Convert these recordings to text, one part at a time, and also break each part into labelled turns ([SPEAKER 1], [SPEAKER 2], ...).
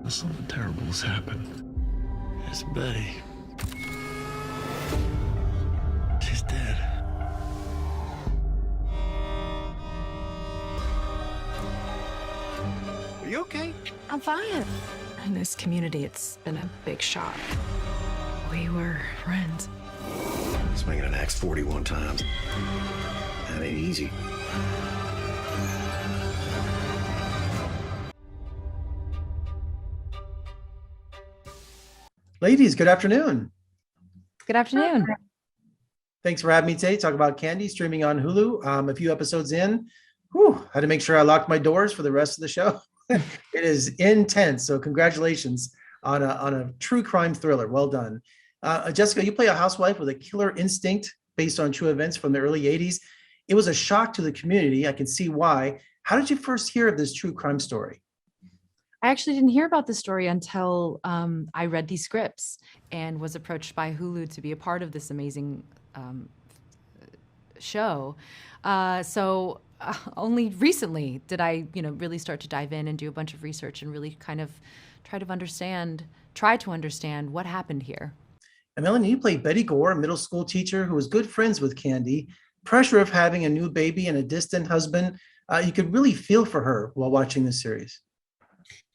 [SPEAKER 1] Something terrible has happened. It's Betty. She's dead. Are you okay?
[SPEAKER 2] I'm fine. In this community, it's been a big shock. We were friends.
[SPEAKER 1] Swinging an axe 41 times. That ain't easy.
[SPEAKER 3] Ladies, good afternoon.
[SPEAKER 4] Good afternoon.
[SPEAKER 3] Thanks for having me today. Talk about Candy, streaming on Hulu. A few episodes in. Had to make sure I locked my doors for the rest of the show. It is intense. So congratulations on a true crime thriller. Well done. Jessica, you play a housewife with a killer instinct based on true events from the early 80s. It was a shock to the community. I can see why. How did you first hear of this true crime story?
[SPEAKER 4] I actually didn't hear about the story until I read these scripts and was approached by Hulu to be a part of this amazing show. So only recently did I, really start to dive in and do a bunch of research and really kind of try to understand what happened here.
[SPEAKER 3] And Melanie, you played Betty Gore, a middle school teacher who was good friends with Candy. Pressure of having a new baby and a distant husband. You could really feel for her while watching this series.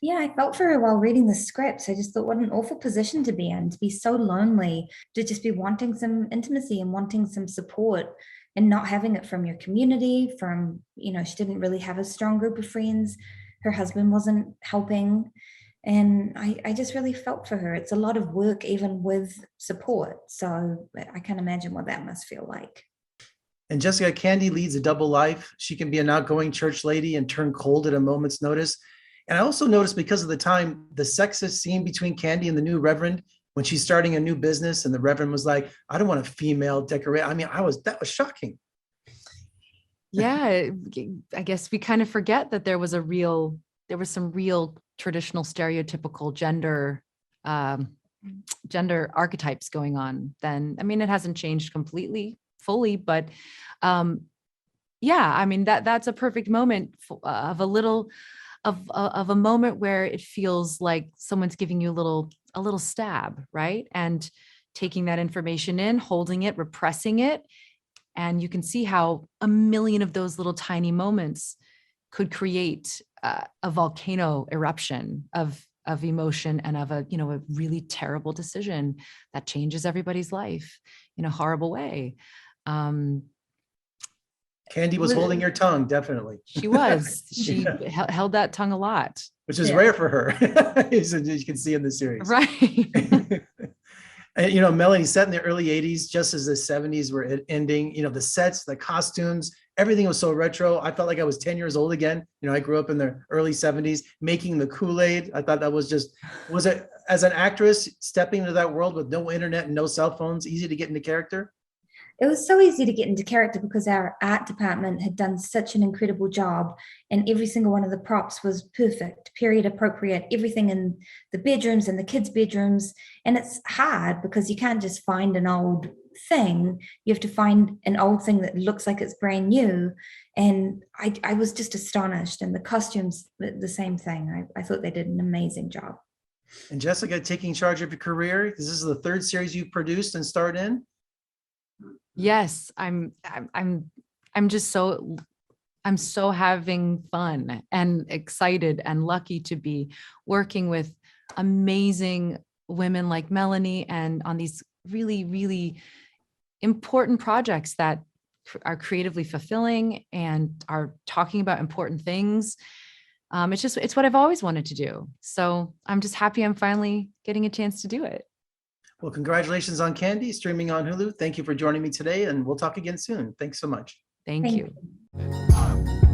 [SPEAKER 5] Yeah, I felt for her while reading the scripts. I just thought what an awful position to be in, to be so lonely, to just be wanting some intimacy and wanting some support and not having it from your community, from, she didn't really have a strong group of friends. Her husband wasn't helping. And I just really felt for her. It's a lot of work, even with support. So I can't imagine what that must feel like.
[SPEAKER 3] And Jessica, Candy leads a double life. She can be an outgoing church lady and turn cold at a moment's notice. And I also noticed, because of the time, the sexist scene between Candy and the new Reverend, when she's starting a new business and the Reverend was like, I don't want a female decorator. I mean, that was shocking.
[SPEAKER 4] Yeah, I guess we kind of forget that there was some real traditional stereotypical gender archetypes going on then. I mean, it hasn't changed fully, but that's a perfect moment of a moment where it feels like someone's giving you a little stab, right? And taking that information in, holding it, repressing it. And you can see how a million of those little tiny moments could create a volcano eruption of emotion and of a really terrible decision that changes everybody's life in a horrible way.
[SPEAKER 3] Candy was holding your tongue, definitely.
[SPEAKER 4] She was. She held that tongue a lot.
[SPEAKER 3] Which is rare for her, as you can see in the series.
[SPEAKER 4] Right.
[SPEAKER 3] And, Melanie, set in the early 80s, just as the 70s were ending, the sets, the costumes, everything was so retro. I felt like I was 10 years old again. I grew up in the early 70s, making the Kool-Aid. I thought that was it, as an actress, stepping into that world with no internet and no cell phones, easy to get into character?
[SPEAKER 5] It was so easy to get into character because our art department had done such an incredible job, and every single one of the props was perfect, period appropriate, everything in the bedrooms and the kids' bedrooms. And it's hard because you can't just find an old thing. You have to find an old thing that looks like it's brand new. And I was just astonished. And the costumes, the same thing. I thought they did an amazing job.
[SPEAKER 3] And Jessica, taking charge of your career, this is the third series you've produced and starred in?
[SPEAKER 4] Yes, I'm so having fun and excited and lucky to be working with amazing women like Melanie and on these really, really important projects that are creatively fulfilling and are talking about important things. It's what I've always wanted to do. So I'm just happy I'm finally getting a chance to do it.
[SPEAKER 3] Well, congratulations on Candy, streaming on Hulu. Thank you for joining me today, and we'll talk again soon. Thanks so much.
[SPEAKER 4] Thank you.
[SPEAKER 5] You.